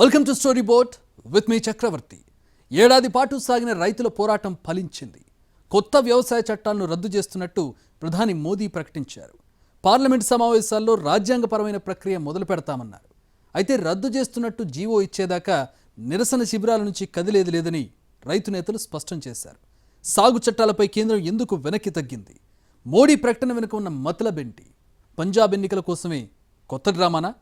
Welcome to story board with me Chakravarthi. ఏడాది పాటు సాగిన రైతుల పోరాటం ఫలించింది. కొత్త వ్యవసాయ చట్టాలను రద్దు చేస్తున్నట్టు ప్రధాని మోదీ ప్రకటించారు. పార్లమెంట్ సమావేశాల్లో రాజ్యాంగపరమైన ప్రక్రియ మొదలు పెడతామన్నారు. అయితే రద్దు చేస్తున్నట్టు జీవో ఇచ్చేదాకా నిరసన శిబిరాల నుంచి కదిలేది లేదని రైతు నేతలు స్పష్టం చేశారు. సాగు చట్టాలపై కేంద్రం ఎందుకు వెనక్కి తగ్గింది? మోడీ ప్రకటన వెనుక ఉన్న మతలబేంటి? పంజాబ్ ఎన్నికల కోసమే కొత్త డ్రామానా?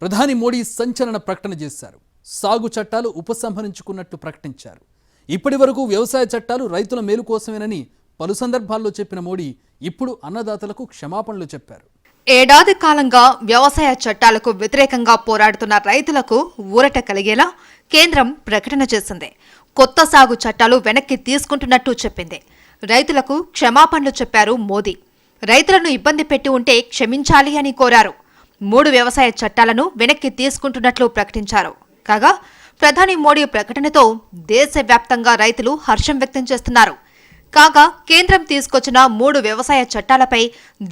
ప్రధాని మోడీ సంచలన ప్రకటన చేశారు. సాగు చట్టాలు ఉపసంహరించుకున్నట్టు ప్రకటించారు. ఇప్పటి వరకు వ్యవసాయ చట్టాలు రైతుల మేలు కోసమేనని పలు సందర్భాల్లో చెప్పిన మోడీ ఇప్పుడు అన్నదాతలకు క్షమాపణలు చెప్పారు. ఏడాది కాలంగా వ్యవసాయ చట్టాలకు వ్యతిరేకంగా పోరాడుతున్న రైతులకు ఊరట కలిగేలా కేంద్రం ప్రకటన చేసింది. కొత్త సాగు చట్టాలు వెనక్కి తీసుకుంటున్నట్టు చెప్పింది. రైతులకు క్షమాపణలు చెప్పారు మోదీ. రైతులను ఇబ్బంది పెట్టి ఉంటే క్షమించాలి అని కోరారు. 3 వ్యవసాయ చట్టాలను వెనక్కి తీసుకుంటున్నట్లు ప్రకటించారు. కాగా ప్రధాని మోడీ ప్రకటనతో దేశవ్యాప్తంగా రైతులు హర్షం వ్యక్తం చేస్తున్నారు. కాగా కేంద్రం తీసుకొచ్చిన 3 వ్యవసాయ చట్టాలపై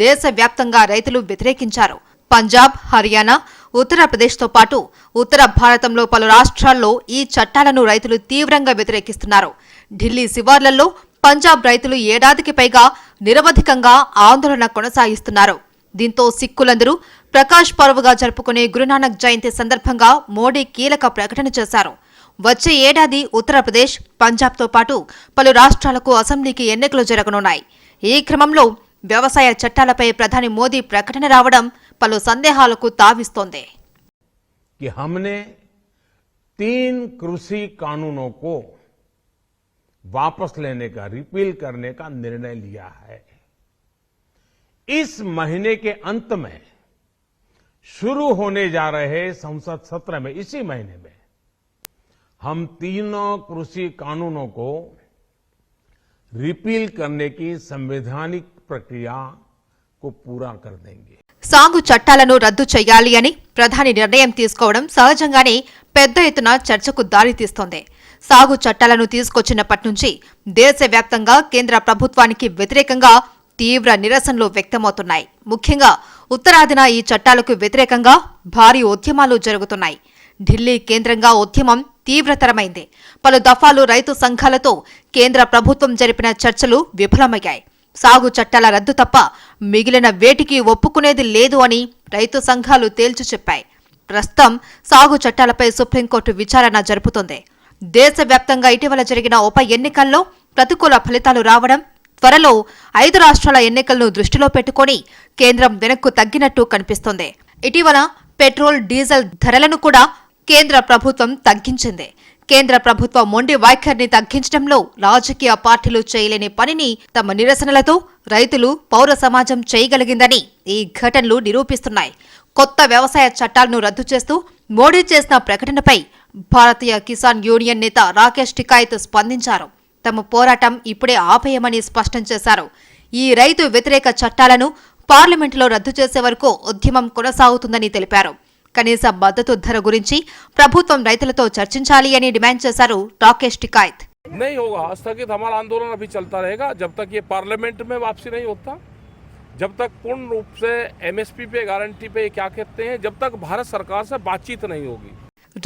దేశవ్యాప్తంగా రైతులు వ్యతిరేకించారు. పంజాబ్, హర్యానా, ఉత్తరప్రదేశ్తో పాటు ఉత్తర భారతంలో పలు రాష్ట్రాల్లో ఈ చట్టాలను రైతులు తీవ్రంగా వ్యతిరేకిస్తున్నారు. ఢిల్లీ శివార్లలో పంజాబ్ రైతులు ఏడాదికి పైగా నిరవధికంగా ఆందోళన కొనసాగిస్తున్నారు. దీంతో సిక్కులందరూ ప్రకాష్ పర్వగా జరుపుకునే గురునానక్ జయంతి సందర్భంగా మోడీ కీలక ప్రకటన చేశారు. వచ్చే ఏడాది ఉత్తరప్రదేశ్, పంజాబ్తో పాటు పలు రాష్ట్రాలకు అసెంబ్లీకి ఎన్నికలు జరగనున్నాయి. ఈ క్రమంలో వ్యవసాయ చట్టాలపై ప్రధాని మోదీ ప్రకటన రావడం పలు సందేహాలకు తావిస్తోంది. हमने 3 कृषि कानूनों को वापस लेने का, रिपील करने का निर्णय लिया है. इस महीने के अंत में शुरू होने जा रहे संसद सत्र में, इसी महीने में हम तीनों कृषि कानूनों को रिपील करने की संवैधानिक प्रक्रिया को पूरा कर देंगे. సాగు చట్టాలను రద్దు చేయాలి అని ప్రధాని నిర్ణయం తీసుకోవడం సహజంగానే పెద్ద ఎత్తున చర్చకు దారితీస్తోంది. సాగు చట్టాలను తీసుకొచ్చినప్పటి నుంచి దేశవ్యాప్తంగా కేంద్ర ప్రభుత్వానికి వ్యతిరేకంగా తీవ్ర నిరసనలు వ్యక్తమవుతున్నాయి. ముఖ్యంగా ఉత్తరాదిన ఈ చట్టాలకు వ్యతిరేకంగా భారీ ఉద్యమాలు జరుగుతున్నాయి. ఢిల్లీ కేంద్రంగా ఉద్యమం తీవ్రతరమైంది. పలు దఫాలు రైతు సంఘాలతో కేంద్ర ప్రభుత్వం జరిపిన చర్చలు విఫలమయ్యాయి. సాగు చట్టాల రద్దు తప్ప మిగిలిన వేటికి ఒప్పుకునేది లేదు అని రైతు సంఘాలు తేల్చి చెప్పాయి. ప్రస్తుతం సాగు చట్టాలపై సుప్రీంకోర్టు విచారణ జరుపుతోంది. దేశవ్యాప్తంగా ఇటీవల జరిగిన ఉప ఎన్నికల్లో ప్రతికూల ఫలితాలు రావడం, త్వరలో 5 రాష్ట్రాల ఎన్నికలను దృష్టిలో పెట్టుకుని కేంద్రం వెనక్కు తగ్గినట్టు కనిపిస్తోంది. ఇటీవల పెట్రోల్, డీజిల్ ధరలను కూడా కేంద్ర ప్రభుత్వం తగ్గించింది. కేంద్ర ప్రభుత్వ మొండి వైఖరిని తగ్గించడంలో రాజకీయ పార్టీలు చేయలేని పనిని తమ నిరసనలతో రైతులు, పౌర సమాజం చేయగలిగిందని ఈ ఘటనలు నిరూపిస్తున్నాయి. కొత్త వ్యవసాయ చట్టాలను రద్దు చేస్తూ మోడీ చేసిన ప్రకటనపై భారతీయ కిసాన్ యూనియన్ నేత రాకేష్ టికాయత్ స్పందించారు. తమ పోరాటం ఇప్పుడే ఆపేయమని స్పష్టం చేశారు. ఈ రైతు వ్యతిరేక చట్టాలను పార్లమెంటులో రద్దు చేసే వరకు ఉద్యమం కొనసాగుతుందని తెలిపారు. కనీస మద్దతు ధర గురించి ప్రభుత్వం రైతులతో చర్చించాలి అని డిమాండ్ చేశారు రాకేష్ టికాయత్. नहीं होगा, स्थगित हमारा आंदोलन अभी चलता रहेगा जब तक ये पार्लियामेंट में वापसी नहीं होता, जब तक पूर्ण रूप से एमएसपी पे, गारंटी पे क्या कहते हैं, जब तक भारत सरकार से बातचीत नहीं होगी.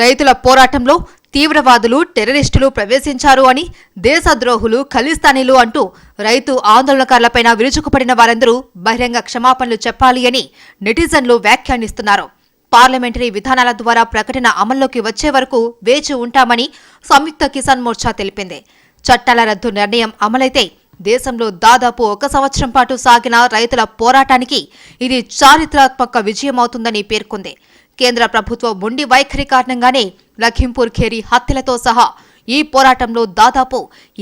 రైతుల పోరాటంలో తీవ్రవాదులు, టెర్రరిస్టులు ప్రవేశించారు అని, దేశద్రోహులు, ఖలిస్తానీలు అంటూ రైతు ఆందోళనకారులపైన విరుచుకుపడిన వారందరూ బహిరంగ క్షమాపణలు చెప్పాలి అని నెటిజన్లు వ్యాఖ్యానిస్తున్నారు. పార్లమెంటరీ విధానాల ద్వారా ప్రకటన అమల్లోకి వచ్చే వరకు వేచి ఉంటామని సంయుక్త కిసాన్ మోర్చా తెలిపింది. చట్టాల రద్దు నిర్ణయం అమలైతే దేశంలో దాదాపు 1 సంవత్సరం పాటు సాగిన రైతుల పోరాటానికి ఇది చారిత్రాత్మక విజయమవుతుందని పేర్కొంది. కేంద్ర ప్రభుత్వ మొండి వైఖరి కారణంగానే లఖింపూర్ ఖేరి హత్యలతో సహా ఈ పోరాటంలో దాదాపు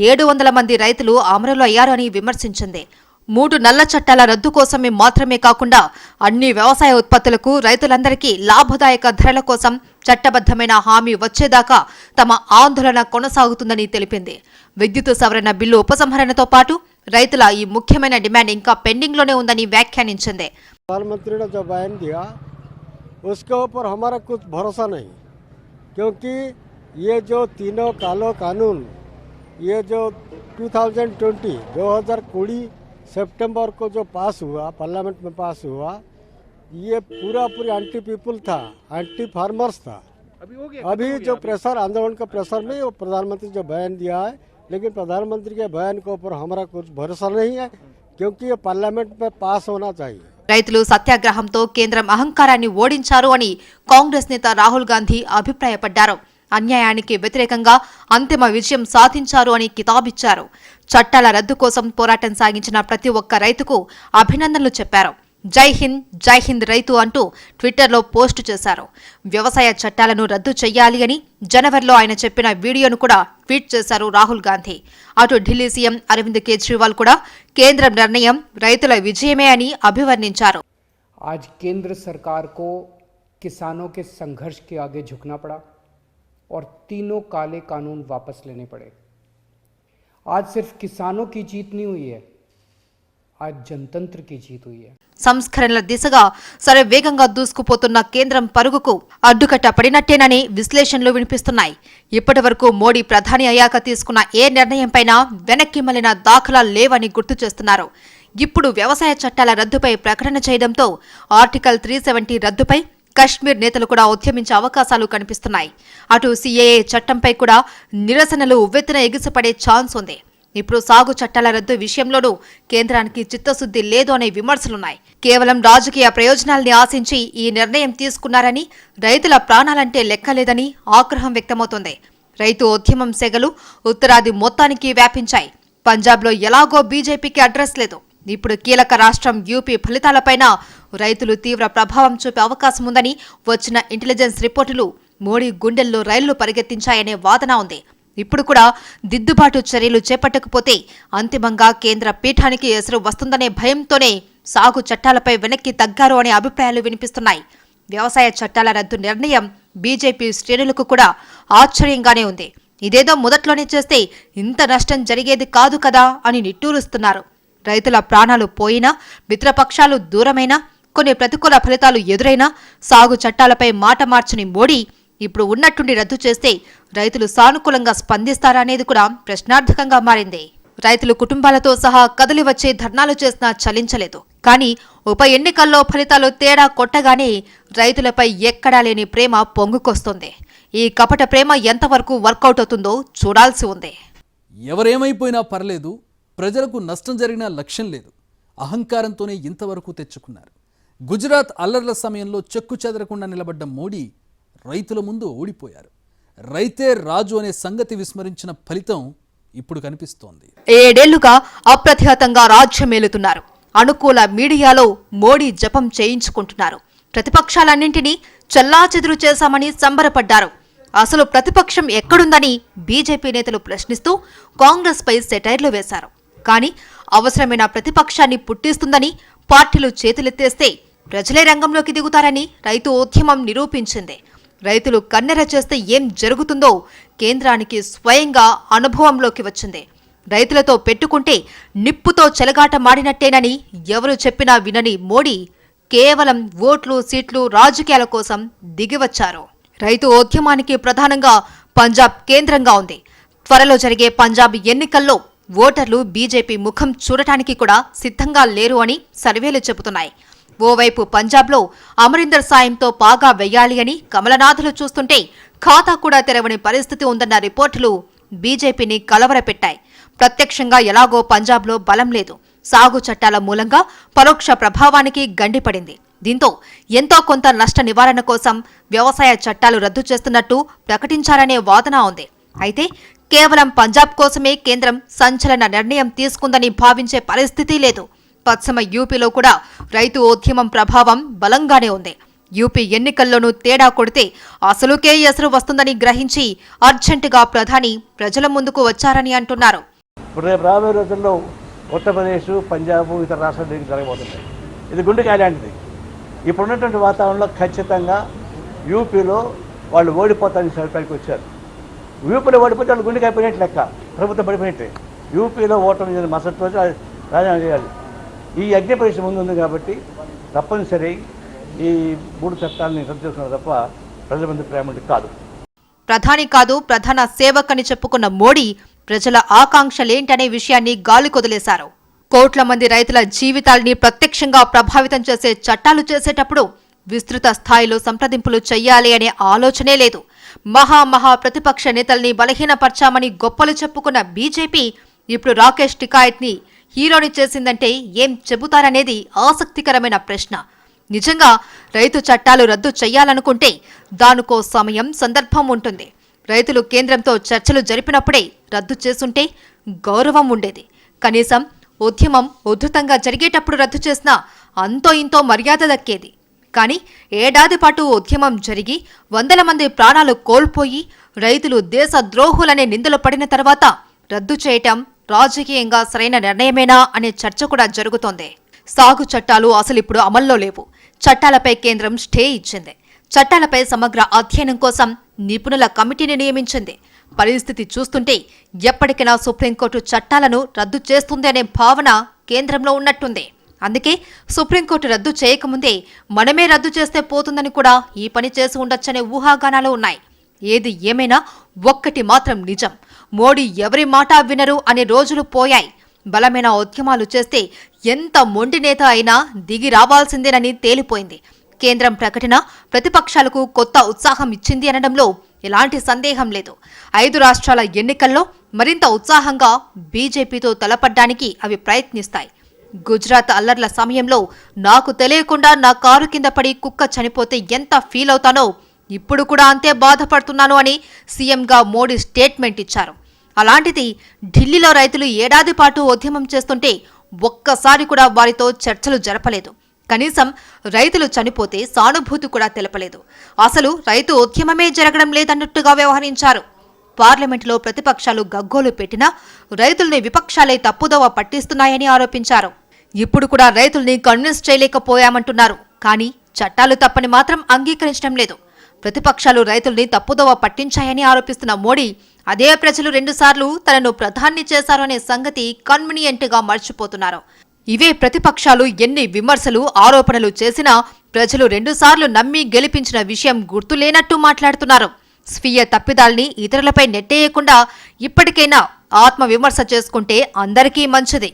700 మంది రైతులు అమరులు అయ్యారు అని విమర్శించింది. 3 నల్ల చట్టాల రద్దు కోసమే మాత్రమే కాకుండా అన్ని వ్యవసాయ ఉత్పత్తులకు రైతులందరికీ లాభదాయక ధరల కోసం చట్టబద్దమైన హామీ వచ్చేదాకా తమ ఆందోళన కొనసాగుతుందని తెలిపింది. విద్యుత్ సవరణ బిల్లు ఉపసంహరణతో పాటు రైతుల ఈ ముఖ్యమైన డిమాండ్ ఇంకా పెండింగ్లోనే ఉందని వ్యాఖ్యానించింది. उसके ऊपर हमारा कुछ भरोसा नहीं, क्योंकि ये जो तीनों कालो कानून, ये जो 2020 सितंबर को जो पास हुआ, पार्लियामेंट में पास हुआ, ये पूरा एंटी पीपल था, एंटी फार्मर्स था. अभी जो प्रेशर आंदोलन का प्रेशर में वो प्रधानमंत्री जो बयान दिया है, लेकिन प्रधानमंत्री के बयान के ऊपर हमारा कुछ भरोसा नहीं है, क्योंकि ये पार्लियामेंट में पास होना चाहिए। రైతులు సత్యాగ్రహంతో కేంద్రం అహంకారాన్ని ఓడించారు అని కాంగ్రెస్ నేత రాహుల్ గాంధీ అభిప్రాయపడ్డారు. అన్యాయానికి వ్యతిరేకంగా అంతిమ విజయం సాధించారు అని కితాబిచ్చారు. చట్టాల రద్దు కోసం పోరాటం సాగించిన ప్రతి ఒక్క రైతుకు అభినందనలు చెప్పారు. జై హింద్ రైతు అంటూ ట్విట్టర్లో పోస్టు చేశారు. వ్యవసాయ చట్టాలను రద్దు చెయ్యాలి అని జనవరిలో ఆయన చెప్పిన వీడియోను కూడా ట్వీట్ చేశారు రాహుల్ గాంధీ. అటు ఢిల్లీ సీఎం అరవింద్ కేజ్రీవాల్ కూడా కేంద్రం నిర్ణయం రైతుల విజయమే అని అభివర్ణించారు. आज केंद्र सरकार को किसानों के संघर्ष के आगे झुकना पड़ा और तीनों काले कानून वापस लेने पड़े। आज सिर्फ किसानों की जीत नहीं हुई है, आज जनतंत्र की जीत हुई है। సంస్కరణల దిశగా శరవేగంగా దూసుకుపోతున్న కేంద్రం పరుగుకు అడ్డుకట్ట పడినట్టేనని విశ్లేషణలు వినిపిస్తున్నాయి. ఇప్పటి వరకు మోడీ ప్రధాని అయ్యాక తీసుకున్న ఏ నిర్ణయంపైనా వెనక్కి మళ్లిన దాఖలాలు లేవని గుర్తు చేస్తున్నారు. ఇప్పుడు వ్యవసాయ చట్టాల రద్దుపై ప్రకటన చేయడంతో ఆర్టికల్ 370 రద్దుపై కశ్మీర్ నేతలు కూడా ఉద్యమించే అవకాశాలు కనిపిస్తున్నాయి. అటు సిఏఏ చట్టంపై కూడా నిరసనలు ఉవ్వెత్తున ఎగిసిపడే ఛాన్స్ ఉంది. ఇప్పుడు సాగు చట్టాల రద్దు విషయంలోనూ కేంద్రానికి చిత్తశుద్ధి లేదు అనే విమర్శలున్నాయి. కేవలం రాజకీయ ప్రయోజనాల్ని ఆశించి ఈ నిర్ణయం తీసుకున్నారని, రైతుల ప్రాణాలంటే లెక్కలేదని ఆగ్రహం వ్యక్తమవుతోంది. రైతు ఉద్యమం సెగలు ఉత్తరాది మొత్తానికి వ్యాపించాయి. పంజాబ్లో ఎలాగో బీజేపీకి అడ్రస్ లేదు. ఇప్పుడు కీలక రాష్ట్రం యూపీ ఫలితాలపైన రైతులు తీవ్ర ప్రభావం చూపే అవకాశం ఉందని వచ్చిన ఇంటెలిజెన్స్ రిపోర్టులు మోడీ గుండెల్లో రైళ్లు పరిగెత్తించాయనే వాదన ఉంది. ఇప్పుడు కూడా దిద్దుబాటు చర్యలు చేపట్టకపోతే అంతిమంగా కేంద్ర పీఠానికి ఎసరు వస్తుందనే భయంతోనే సాగు చట్టాలపై వెనక్కి తగ్గారు అనే అభిప్రాయాలు వినిపిస్తున్నాయి. వ్యవసాయ చట్టాల రద్దు నిర్ణయం బీజేపీ శ్రేణులకు కూడా ఆశ్చర్యంగానే ఉంది. ఇదేదో మొదట్లోనే చేస్తే ఇంత నష్టం జరిగేది కాదు కదా అని నిట్టూరుస్తున్నారు. రైతుల ప్రాణాలు పోయినా, మిత్రపక్షాలు దూరమైనా, కొన్ని ప్రతికూల ఫలితాలు ఎదురైనా సాగు చట్టాలపై మాట మార్చని మోడీ ఇప్పుడు ఉన్నట్టుండి రద్దు చేస్తే రైతులు సానుకూలంగా స్పందిస్తారా అనేది కూడా ప్రశ్నార్థకంగా మారింది. రైతులు కుటుంబాలతో సహా కదిలి వచ్చే ధర్నాలు చేసినా చలించలేదు. కానీ ఉప ఎన్నికల్లో ఫలితాలు తేడా కొట్టగానే రైతులపై ఎక్కడా లేని ప్రేమ పొంగుకొస్తుంది. ఈ కపట ప్రేమ ఎంతవరకు వర్కౌట్ అవుతుందో చూడాల్సి ఉంది. ఎవరేమైపోయినా పర్లేదు, ప్రజలకు నష్టం జరిగినా లక్ష్యం లేదు. అహంకారంతోనే ఇంతవరకు తెచ్చుకున్నారు. గుజరాత్ అల్లర్ల సమయంలో చెక్కు చెదరకుండా నిలబడ్డ మోడీ రైతుల ముందు ఓడిపోయారు. రైతే రాజు అనే సంగతి విస్మరించిన ఫలితం ఇప్పుడు కనిపిస్తోంది. 7 ఏళ్లుగా అప్రతిహతంగా రాజ్యమేలుతున్నారు. అనుకూల మీడియాలో మోడీ జపం చేయించుకుంటున్నారు. ప్రతిపక్షాలన్నింటినీ చెల్లాచెదురు చేశామని సంబరపడ్డారు. అసలు ప్రతిపక్షం ఎక్కడుందని బీజేపీ నేతలు ప్రశ్నిస్తూ కాంగ్రెస్ పై సెటైర్లు వేశారు. కానీ అవసరమైన ప్రతిపక్షాన్ని పుట్టిస్తుందని పార్టీలు చేతులెత్తేస్తే ప్రజలే రంగంలోకి దిగుతారని రైతు ఉద్యమం నిరూపించింది. రైతులు కన్నెర చేస్తే ఏం జరుగుతుందో కేంద్రానికి స్వయంగా అనుభవంలోకి వచ్చింది. రైతులతో పెట్టుకుంటే నిప్పుతో చెలగాట మాడినట్టేనని ఎవరు చెప్పినా వినని మోడీ కేవలం ఓట్లు, సీట్లు, రాజకీయాల కోసం దిగివచ్చారు. రైతు ఉద్యమానికి ప్రధానంగా పంజాబ్ కేంద్రంగా ఉంది. త్వరలో జరిగే పంజాబ్ ఎన్నికల్లో ఓటర్లు బీజేపీ ముఖం చూడటానికి కూడా సిద్ధంగా లేరు అని సర్వేలు చెబుతున్నాయి. ఓవైపు పంజాబ్లో అమరీందర్ సాయంతో పాగా వెయ్యాలి అని కమలనాథులు చూస్తుంటే ఖాతా కూడా తెరవని పరిస్థితి ఉందన్న రిపోర్టులు బీజేపీని కలవరపెట్టాయి. ప్రత్యక్షంగా ఎలాగో పంజాబ్లో బలం లేదు. సాగు చట్టాల మూలంగా పరోక్ష ప్రభావానికి గండిపడింది. దీంతో ఎంతో కొంత నష్ట నివారణ కోసం వ్యవసాయ చట్టాలు రద్దు చేస్తున్నట్టు ప్రకటించారనే వాదన ఉంది. అయితే కేవలం పంజాబ్ కోసమే కేంద్రం సంచలన నిర్ణయం తీసుకుందని భావించే పరిస్థితి లేదు. పశ్చిమ యూపీలో కూడా రైతు ఉద్యమం ప్రభావం బలంగానే ఉంది. యూపీ ఎన్నికల్లోనూ తేడా కొడితే అసలుకే ఎసరు వస్తుందని గ్రహించి అర్జెంటుగా ప్రధాని ప్రజల ముందుకు వచ్చారని అంటున్నారు. రేపు రాబోయే రోజుల్లో ఉత్తరప్రదేశ్, పంజాబ్, ఇతర రాష్ట్రాలు జరగబోతున్నాయి. ఇది గుండెకాయ లాంటిది. ఇప్పుడున్నటువంటి వాతావరణంలో ఖచ్చితంగా యూపీలో వాళ్ళు ఓడిపోతారని అభిప్రాయానికి వచ్చారు. యూపీలో ఓడిపోతే వాళ్ళు గుండెకాయ పోయినట్టు లెక్క, ప్రభుత్వం పడిపోయినట్టే. యూపీలో ఓటమి మరుసటి రోజు రాజీనామా చేయాలి. ఈ యజ్ఞ పరీక్ష ముందు ఉంది కాబట్టి తప్పనిసరి ఈ 3 చట్టాలని రద్దు చేసుకున్నారు తప్ప ప్రజల మంది ప్రేమ కాదు. ప్రధాని కాదు, ప్రధాన సేవకని చెప్పుకున్న మోడీ ప్రజల ఆకాంక్షలేంటనే విషయాన్ని గాలికొదిలేశారు. కోట్ల మంది రైతుల జీవితాల్ని ప్రత్యక్షంగా ప్రభావితం చేసే చట్టాలు చేసేటప్పుడు విస్తృత స్థాయిలో సంప్రదింపులు చెయ్యాలి అనే ఆలోచనే లేదు. మహా ప్రతిపక్ష నేతల్ని బలహీనపర్చామని గొప్పలు చెప్పుకున్న బీజేపీ ఇప్పుడు రాకేష్ టికాయత్ని హీరోని చేసిందంటే ఏం చెబుతారనేది ఆసక్తికరమైన ప్రశ్న. నిజంగా రైతు చట్టాలు రద్దు చేయాలనుకుంటే దానికో సమయం, సందర్భం ఉంటుంది. రైతులు కేంద్రంతో చర్చలు జరిపినప్పుడే రద్దు చేసుంటే గౌరవం ఉండేది. కనీసం ఉద్యమం ఉధృతంగా జరిగేటప్పుడు రద్దు చేసినా అంతో ఇంతో మర్యాద దక్కేది. కానీ ఏడాది పాటు ఉద్యమం జరిగి వందల మంది ప్రాణాలు కోల్పోయి రైతులు దేశ ద్రోహులనే నిందలు పడిన తర్వాత రద్దు చేయటం రాజకీయంగా సరైన నిర్ణయమేనా అనే చర్చ కూడా జరుగుతోంది. సాగు చట్టాలు అసలిప్పుడు అమల్లో లేవు. చట్టాలపై కేంద్రం స్టే ఇచ్చింది. చట్టాలపై సమగ్ర అధ్యయనం కోసం నిపుణుల కమిటీని నియమించింది. పరిస్థితి చూస్తుంటే ఎప్పటికైనా సుప్రీంకోర్టు చట్టాలను రద్దు చేస్తుంది అనే భావన కేంద్రంలో ఉన్నట్టుంది. అందుకే సుప్రీంకోర్టు రద్దు చేయకముందే మనమే రద్దు చేస్తే పోతుందని కూడా ఈ పని చేసి ఉండొచ్చనే ఊహాగానాలు ఉన్నాయి. ఏది ఏమైనా ఒక్కటి మాత్రం నిజం, మోడీ ఎవరి మాట వినరు అనే రోజులు పోయాయి. బలమైన ఉద్యమాలు చేస్తే ఎంత మొండి నేత అయినా దిగి రావాల్సిందేనని తేలిపోయింది. కేంద్రం ప్రకటన ప్రతిపక్షాలకు కొత్త ఉత్సాహం ఇచ్చింది అనడంలో ఎలాంటి సందేహం లేదు. 5 రాష్ట్రాల ఎన్నికల్లో మరింత ఉత్సాహంగా బీజేపీతో తలపడ్డానికి అవి ప్రయత్నిస్తాయి. గుజరాత్ అల్లర్ల సమయంలో నాకు తెలియకుండా నా కారు కింద పడి కుక్క చనిపోతే ఎంత ఫీల్ అవుతానో ఇప్పుడు కూడా అంతే బాధపడుతున్నాను అని సీఎంగా మోడీ స్టేట్మెంట్ ఇచ్చారు. అలాంటిది ఢిల్లీలో రైతులు ఏడాది పాటు ఉద్యమం చేస్తుంటే ఒక్కసారి కూడా వారితో చర్చలు జరపలేదు. కనీసం రైతులు చనిపోతే సానుభూతి కూడా తెలపలేదు. అసలు రైతు ఉద్యమమే జరగడం లేదన్నట్టుగా వ్యవహరించారు. పార్లమెంటులో ప్రతిపక్షాలు గగ్గోలు పెట్టినా రైతుల్ని విపక్షాలే తప్పుదోవ పట్టిస్తున్నాయని ఆరోపించారు. ఇప్పుడు కూడా రైతుల్ని కన్విన్స్ చేయలేకపోయామంటున్నారు. కానీ చట్టాలు తప్పని మాత్రం అంగీకరించడం లేదు. ప్రతిపక్షాలు రైతుల్ని తప్పుదోవ పట్టించాయని ఆరోపిస్తున్న మోడీ అదే ప్రజలు 2 సార్లు తనను ప్రధాని చేశారు అనే సంగతి కన్వీనియంట్ గా మర్చిపోతున్నారు. ఇవే ప్రతిపక్షాలు ఎన్ని విమర్శలు, ఆరోపణలు చేసినా ప్రజలు 2 సార్లు నమ్మి గెలిపించిన విషయం గుర్తులేనట్టు మాట్లాడుతున్నారు. స్వీయ తప్పిదాల్ని ఇతరులపై నెట్టేయకుండా ఇప్పటికైనా ఆత్మవిమర్శ చేసుకుంటే అందరికీ మంచిది.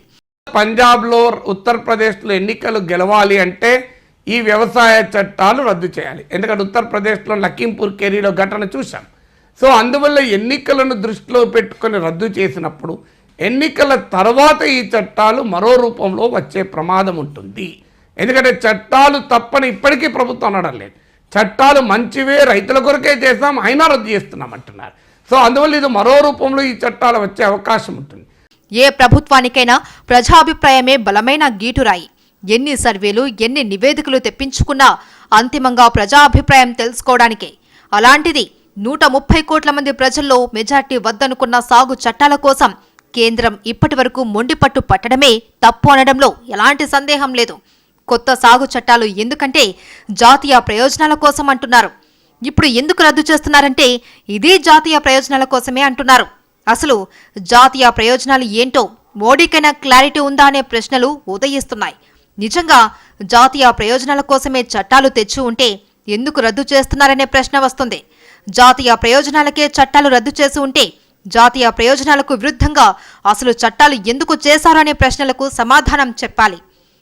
పంజాబ్లో, ఉత్తరప్రదేశ్లో ఎన్నికలు గెలవాలి అంటే ఈ వ్యవసాయ చట్టాలు రద్దు చేయాలి. ఎందుకంటే ఉత్తరప్రదేశ్లో లఖీంపూర్ కేరీలో ఘటన చూశాం. సో అందువల్ల ఎన్నికలను దృష్టిలో పెట్టుకొని రద్దు చేసినప్పుడు ఎన్నికల తర్వాత ఈ చట్టాలు మరో రూపంలో వచ్చే ప్రమాదం ఉంటుంది. ఎందుకంటే చట్టాలు తప్పని ఇప్పటికీ ప్రభుత్వం అనడం లేదు. చట్టాలు మంచివే, రైతుల కొరకే చేస్తాం, అయినా రద్దు చేస్తున్నాం అంటున్నారు. సో అందువల్ల ఇది మరో రూపంలో ఈ చట్టాలు వచ్చే అవకాశం ఉంటుంది. ఏ ప్రభుత్వానికైనా ప్రజాభిప్రాయమే బలమైన గీటురాయి. ఎన్ని సర్వేలు, ఎన్ని నివేదికలు తెప్పించుకున్నా అంతిమంగా ప్రజాభిప్రాయం తెలుసుకోవడానికే. అలాంటిది 130 కోట్ల మంది ప్రజల్లో మెజార్టీ వద్దనుకున్న సాగు చట్టాల కోసం కేంద్రం ఇప్పటి వరకు మొండిపట్టు పట్టడమే తప్పు అనడంలో ఎలాంటి సందేహం లేదు. కొత్త సాగు చట్టాలు ఎందుకంటే జాతీయ ప్రయోజనాల కోసం అంటున్నారు. ఇప్పుడు ఎందుకు రద్దు చేస్తున్నారంటే ఇదే జాతీయ ప్రయోజనాల కోసమే అంటున్నారు. అసలు జాతీయ ప్రయోజనాలు ఏంటో మోడీకైనా క్లారిటీ ఉందా అనే ప్రశ్నలు ఉదయిస్తున్నాయి. నిజంగా జాతీయ ప్రయోజనాల కోసమే చట్టాలు తెచ్చి ఉంటే ఎందుకు రద్దు చేస్తున్నారనే ప్రశ్న వస్తుంది. జాతీయ ప్రయోజనాలకే చట్టాలు రద్దు చేసి ఉంటే జాతీయ ప్రయోజనాలకు విరుద్ధంగా అసలు చట్టాలు ఎందుకు చేశారు అనే ప్రశ్నలకు సమాధానం చెప్పాలి.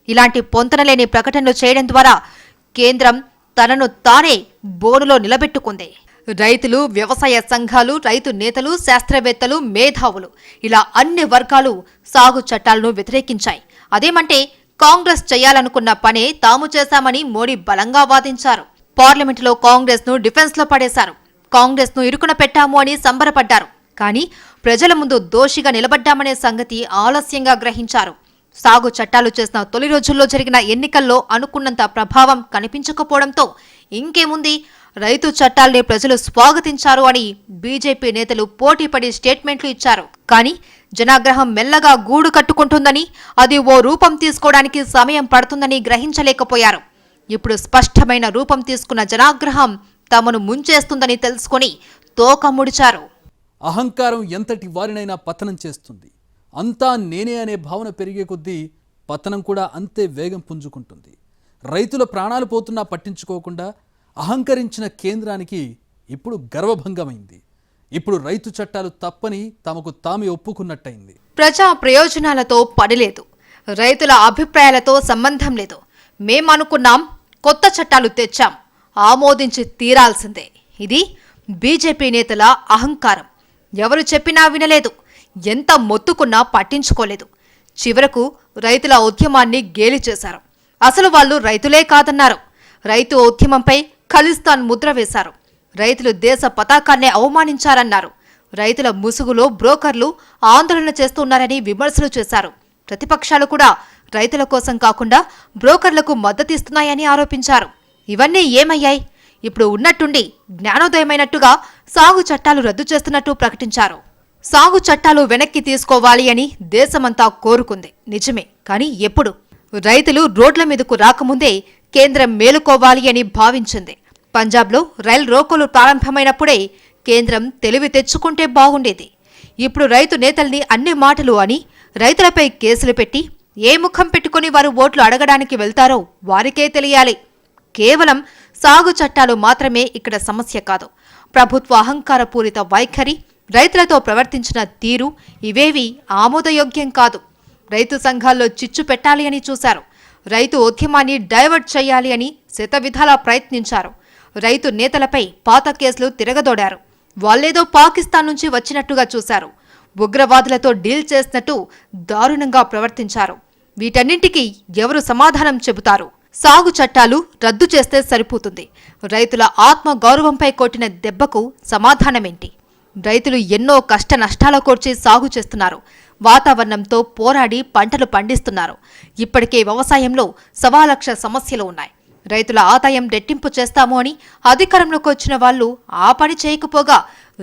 ఇలాంటి పొంతనలేని ప్రకటనలు చేయడం ద్వారా కేంద్రం తనను తానే బోనులో నిలబెట్టుకుంది. రైతులు, వ్యవసాయ సంఘాలు, రైతు నేతలు, శాస్త్రవేత్తలు, మేధావులు ఇలా అన్ని వర్గాలు సాగు చట్టాలను వ్యతిరేకించాయి. అదేమంటే కాంగ్రెస్ చేయాలనుకున్న పనే తాము చేశామని మోడీ బలంగా వాదించారు. పార్లమెంటులో కాంగ్రెస్ ను డిఫెన్స్ లో పడేశారు. కాంగ్రెస్ ను ఇరుకున పెట్టాము అని సంబరపడ్డారు. కానీ ప్రజల ముందు దోషిగా నిలబడ్డామనే సంగతి ఆలస్యంగా గ్రహించారు. సాగు చట్టాలు చేసిన తొలి రోజుల్లో జరిగిన ఎన్నికల్లో అనుకున్నంత ప్రభావం కనిపించకపోవడంతో ఇంకేముంది, రైతు చట్టాల్ని ప్రజలు స్వాగతించారు అని బీజేపీ నేతలు పోటీపడి స్టేట్మెంట్లు ఇచ్చారు. కానీ జనాగ్రహం మెల్లగా గూడు కట్టుకుంటుందని, అది ఓ రూపం తీసుకోవడానికి సమయం పడుతుందని గ్రహించలేకపోయారు. ఇప్పుడు స్పష్టమైన రూపం తీసుకున్న జనాగ్రహం తమను ముంచేస్తుందని తెలుసుకుని తోక ముడిచారు. అహంకారం ఎంతటి వారినైనా పతనం చేస్తుంది. అంతా నేనే అనే భావన పెరిగే కొద్దీ పతనం కూడా అంతే వేగం పుంజుకుంటుంది. రైతుల ప్రాణాలు పోతున్నా పట్టించుకోకుండా అహంకరించిన కేంద్రానికి ఇప్పుడు గర్వభంగమైంది. ఇప్పుడు రైతు చట్టాలు తప్పని తమకు తామే ఒప్పుకున్నట్టయింది. ప్రజా ప్రయోజనాలతో పనిలేదు, రైతుల అభిప్రాయాలతో సంబంధం లేదు. మేమనుకున్నాం, కొత్త చట్టాలు తెచ్చాం, ఆమోదించి తీరాల్సిందే. ఇది బీజేపీ నేతల అహంకారం. ఎవరు చెప్పినా వినలేదు, ఎంత మొత్తుకున్నా పట్టించుకోలేదు. చివరకు రైతుల ఉద్యమాన్ని గేలి చేశారు. అసలు వాళ్ళు రైతులే కాదన్నారు. రైతు ఉద్యమంపై ఖలిస్తాన్ ముద్ర వేశారు. రైతులు దేశ పతాకాన్నే అవమానించారన్నారు. రైతుల ముసుగులో బ్రోకర్లు ఆందోళన చేస్తున్నారని విమర్శలు చేశారు. ప్రతిపక్షాలు కూడా రైతుల కోసం కాకుండా బ్రోకర్లకు మద్దతిస్తున్నాయని ఆరోపించారు. ఇవన్నీ ఏమయ్యాయి? ఇప్పుడు ఉన్నట్టుండి జ్ఞానోదయమైనట్టుగా సాగు చట్టాలు రద్దు చేస్తున్నట్టు ప్రకటించారు. సాగు చట్టాలు వెనక్కి తీసుకోవాలి అని దేశమంతా కోరుకుంది నిజమే, కానీ ఎప్పుడు? రైతులు రోడ్ల మీదకు రాకముందే కేంద్రం మేలుకోవాలి అని భావించింది. పంజాబ్లో రైలు రోకోలు ప్రారంభమైనప్పుడే కేంద్రం తెలివి తెచ్చుకుంటే బాగుండేది. ఇప్పుడు రైతు నేతల్ని అన్ని మాటలు అని రైతులపై కేసులు పెట్టి ఏ ముఖం పెట్టుకుని వారు ఓట్లు అడగడానికి వెళ్తారో వారికే తెలియాలి. కేవలం సాగు చట్టాలు మాత్రమే ఇక్కడ సమస్య కాదు. ప్రభుత్వ అహంకారపూరిత వైఖరి, రైతులతో ప్రవర్తించిన తీరు ఇవేవి ఆమోదయోగ్యం కాదు. రైతు సంఘాల్లో చిచ్చు పెట్టాలి అని చూశారు. రైతు ఉద్యమాన్ని డైవర్ట్ చేయాలి అని శతవిధాలా ప్రయత్నించారు. రైతు నేతలపై పాత కేసులు తిరగదోడారు. వాళ్ళేదో పాకిస్తాన్ నుంచి వచ్చినట్టుగా చూశారు. ఉగ్రవాదులతో డీల్ చేసినట్టు దారుణంగా ప్రవర్తించారు. వీటన్నింటికీ ఎవరు సమాధానం చెబుతారు? సాగు చట్టాలు రద్దు చేస్తే సరిపోతుంది. రైతుల ఆత్మ గౌరవంపై కొట్టిన దెబ్బకు సమాధానమేంటి? రైతులు ఎన్నో కష్ట నష్టాల కోర్చి సాగు చేస్తున్నారు. వాతావరణంతో పోరాడి పంటలు పండిస్తున్నారు. ఇప్పటికే వ్యవసాయంలో 1,00,000 సమస్యలు ఉన్నాయి. రైతుల ఆదాయం రెట్టింపు చేస్తాము అని అధికారంలోకి వచ్చిన వాళ్లు ఆ పని చేయకపోగా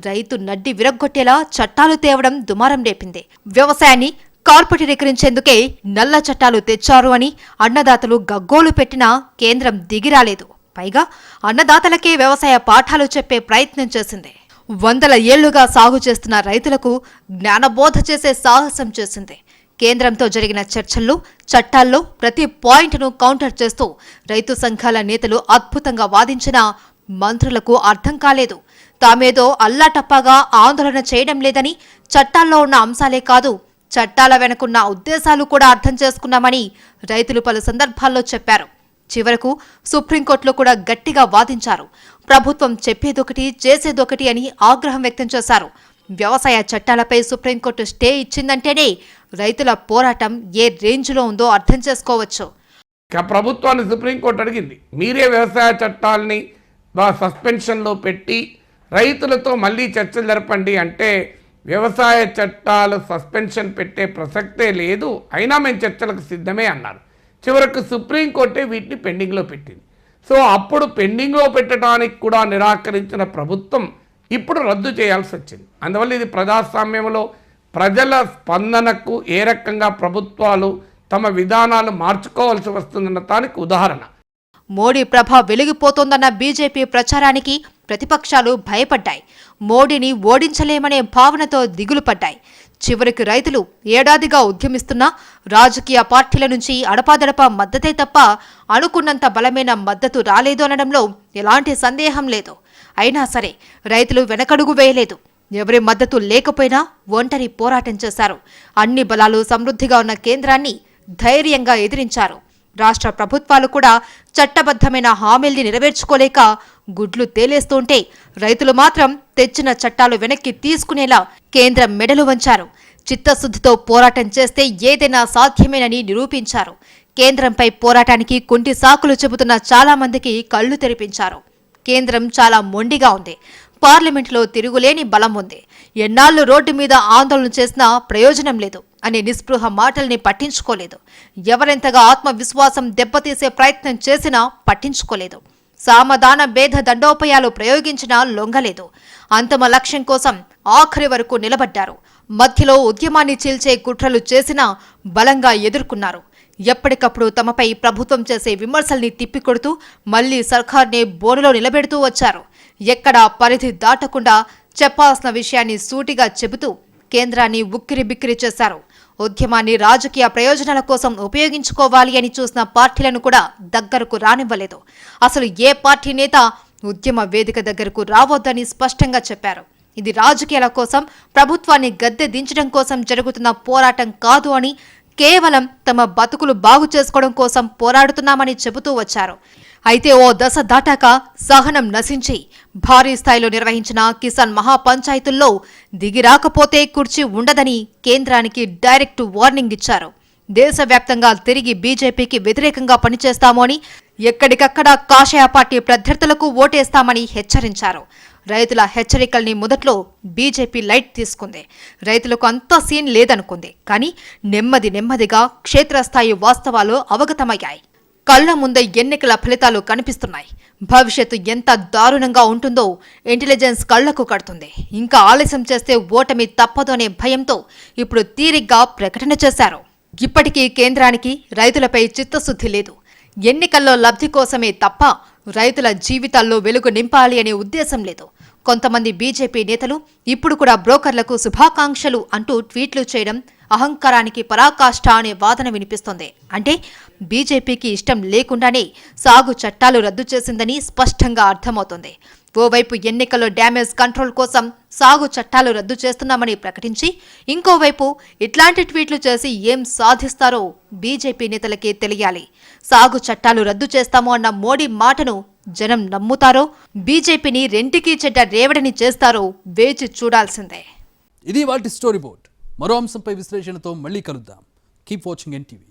రైతు నడ్డి విరగ్గొట్టేలా చట్టాలు తేవడం దుమారం రేపింది. వ్యవసాయాన్ని కార్పొరేటీకరించేందుకే నల్ల చట్టాలు తెచ్చారు అని అన్నదాతలు గగ్గోలు పెట్టినా కేంద్రం దిగిరాలేదు. పైగా అన్నదాతలకే వ్యవసాయ పాఠాలు చెప్పే ప్రయత్నం చేసింది. 100 ఏళ్లుగా సాగు చేస్తున్న రైతులకు జ్ఞానబోధ చేసే సాహసం చేసింది. కేంద్రంతో జరిగిన చర్చల్లో చట్టాల్లో ప్రతి పాయింట్ను కౌంటర్ చేస్తూ రైతు సంఘాల నేతలు అద్భుతంగా వాదించినా మంత్రులకు అర్థం కాలేదు. తామేదో అల్లాటప్పాగా ఆందోళన చేయడం లేదని, చట్టాల్లో ఉన్న అంశాలే కాదు చట్టాల వెనుకున్న ఉద్దేశాలు కూడా అర్థం చేసుకున్నామని రైతులు పలు సందర్భాల్లో చెప్పారు. చివరకు సుప్రీంకోర్టులో కూడా గట్టిగా వాదించారు. ప్రభుత్వం చెప్పేదొకటి చేసేదొకటి అని ఆగ్రహం వ్యక్తం చేశారు. వ్యవసాయ చట్టాలపై సుప్రీంకోర్టు స్టే ఇచ్చిందంటేనే రైతుల పోరాటం ఏ రేంజ్లో ఉందో అర్థం చేసుకోవచ్చు. ప్రభుత్వాన్ని సుప్రీంకోర్టు అడిగింది, మీరే వ్యవసాయ చట్టాలని సస్పెన్షన్లో పెట్టి రైతులతో మళ్ళీ చర్చలు జరపండి అంటే వ్యవసాయ చట్టాలు సస్పెన్షన్ పెట్టే ప్రసక్తే లేదు, అయినా మేము చర్చలకు సిద్ధమే అన్నారు. చివరకు సుప్రీంకోర్టే వీటిని పెండింగ్లో పెట్టింది. సో అప్పుడు పెండింగ్లో పెట్టడానికి కూడా నిరాకరించిన ప్రభుత్వం ఇప్పుడు రద్దు చేయాల్సి వచ్చింది. అందువల్ల ఇది ప్రజాస్వామ్యంలో ప్రజల స్పందనకు ఏ రకంగా ప్రభుత్వాలు తమ విధానాలు మార్చుకోవాల్సి వస్తుందన్న దానికి ఉదాహరణ. మోడీ ప్రభ వెలిగిపోతోందన్న బీజేపీ ప్రచారానికి ప్రతిపక్షాలు భయపడ్డాయి. మోడీని ఓడించలేమనే భావనతో దిగులు పడ్డాయి. చివరికి రైతులు ఏడాదిగా ఉద్యమిస్తున్నా రాజకీయ పార్టీల నుంచి అడపాదడపా మద్దతే తప్ప అనుకున్నంత బలమైన మద్దతు రాలేదు అనడంలో ఎలాంటి సందేహం లేదు. అయినా సరే రైతులు వెనకడుగు వేయలేదు. ఎవరి మద్దతు లేకపోయినా ఒంటరి పోరాటం చేశారు. అన్ని బలాలు సమృద్ధిగా ఉన్న కేంద్రాన్ని ధైర్యంగా ఎదిరించారు. రాష్ట్ర ప్రభుత్వాలు కూడా చట్టబద్ధమైన హామీల్ని నెరవేర్చుకోలేక గుడ్లు తేలేస్తుంటే రైతులు మాత్రం తెచ్చిన చట్టాలు వెనక్కి తీసుకునేలా కేంద్రం మెడలు వంచారు. చిత్తశుద్ధితో పోరాటం చేస్తే ఏదైనా సాధ్యమేనని నిరూపించారు. కేంద్రంపై పోరాటానికి కుంటి సాకులు చెబుతున్న చాలా మందికి కళ్లు తెరిపించారు. కేంద్రం చాలా మొండిగా ఉంది. పార్లమెంటులో తిరుగులేని బలం ఉంది. ఎన్నాళ్లు రోడ్డు మీద ఆందోళన చేసినా ప్రయోజనం లేదు అనే నిస్పృహ మాటల్ని పట్టించుకోలేదు. ఎవరెంతగా ఆత్మవిశ్వాసం దెబ్బతీసే ప్రయత్నం చేసినా పట్టించుకోలేదు. సామధాన భేద దండోపాయాలు ప్రయోగించినా లొంగలేదు. అంతిమ లక్ష్యం కోసం ఆఖరి వరకు నిలబడ్డారు. మధ్యలో ఉద్యమాన్ని చీల్చే కుట్రలు చేసినా బలంగా ఎదుర్కొన్నారు. ఎప్పటికప్పుడు తమపై ప్రభుత్వం చేసే విమర్శల్ని తిప్పికొడుతూ మళ్లీ సర్కార్నే బోనులో నిలబెడుతూ వచ్చారు. ఎక్కడా పరిధి దాటకుండా చెప్పాల్సిన విషయాన్ని సూటిగా చెబుతూ కేంద్రాన్ని ఉక్కిరి బిక్కిరి చేశారు. ఉద్యమాన్ని రాజకీయ ప్రయోజనాల కోసం ఉపయోగించుకోవాలి అని చూసిన పార్టీలను కూడా దగ్గరకు రానివ్వలేదు. అసలు ఏ పార్టీ నేత ఉద్యమ వేదిక దగ్గరకు రావద్దని స్పష్టంగా చెప్పారు. ఇది రాజకీయాల కోసం, ప్రభుత్వాన్ని గద్దె దించడం కోసం జరుగుతున్న పోరాటం కాదు అని, కేవలం తమ బతుకులు బాగు చేసుకోవడం కోసం పోరాడుతున్నామని చెబుతూ వచ్చారు. అయితే ఓ దశ దాటాక సహనం నశించి భారీ స్థాయిలో నిర్వహించిన కిసాన్ మహాపంచాయతుల్లో దిగిరాకపోతే కుర్చీ ఉండదని కేంద్రానికి డైరెక్ట్ వార్నింగ్ ఇచ్చారు. దేశవ్యాప్తంగా తిరిగి బీజేపీకి వ్యతిరేకంగా పనిచేస్తామో అని, ఎక్కడికక్కడ కాషాయ పార్టీ ప్రత్యర్థులకు ఓటేస్తామని హెచ్చరించారు. రైతుల హెచ్చరికల్ని మొదట్లో బీజేపీ లైట్ తీసుకుంది. రైతులకు అంత సీన్ లేదనుకుంది. కానీ నెమ్మదిగా క్షేత్రస్థాయి వాస్తవాలు అవగతమయ్యాయి. కళ్ల ముందే ఎన్నికల ఫలితాలు కనిపిస్తున్నాయి. భవిష్యత్తు ఎంత దారుణంగా ఉంటుందో ఇంటెలిజెన్స్ కళ్లకు కడుతుంది. ఇంకా ఆలస్యం చేస్తే ఓటమి తప్పదు అనే భయంతో ఇప్పుడు తీరిగ్గా ప్రకటన చేశారు. ఇప్పటికీ కేంద్రానికి రైతులపై చిత్తశుద్ధి లేదు. ఎన్నికల్లో లబ్ధి కోసమే తప్ప రైతుల జీవితాల్లో వెలుగు నింపాలి అనే ఉద్దేశం లేదు. కొంతమంది బీజేపీ నేతలు ఇప్పుడు కూడా బ్రోకర్లకు శుభాకాంక్షలు అంటూ ట్వీట్లు చేయడం అహంకారానికి పరాకాష్ఠ అనే వాదన వినిపిస్తోంది. అంటే బీజేపీకి ఇష్టం లేకుండానే సాగు చట్టాలు రద్దు చేసిందని స్పష్టంగా అర్థమవుతోంది. ఓవైపు ఎన్నికల్లో డ్యామేజ్ కంట్రోల్ కోసం సాగు చట్టాలు రద్దు చేస్తున్నామని ప్రకటించి, ఇంకోవైపు ఇట్లాంటి ట్వీట్లు చేసి ఏం సాధిస్తారో బీజేపీ నేతలకే తెలియాలి. సాగు చట్టాలు రద్దు చేస్తాము అన్న మోడీ మాటను జనం నమ్ముతారో, బీజేపీని రెంటికి చెడ్డ రేవడిని చేస్తారో వేచి చూడాల్సిందే. ఇది వాటి స్టోరీ బోర్డ్. మరో అంశంపై విశ్లేషణతో మళ్ళీ కలుద్దాం. Keep watching NTV.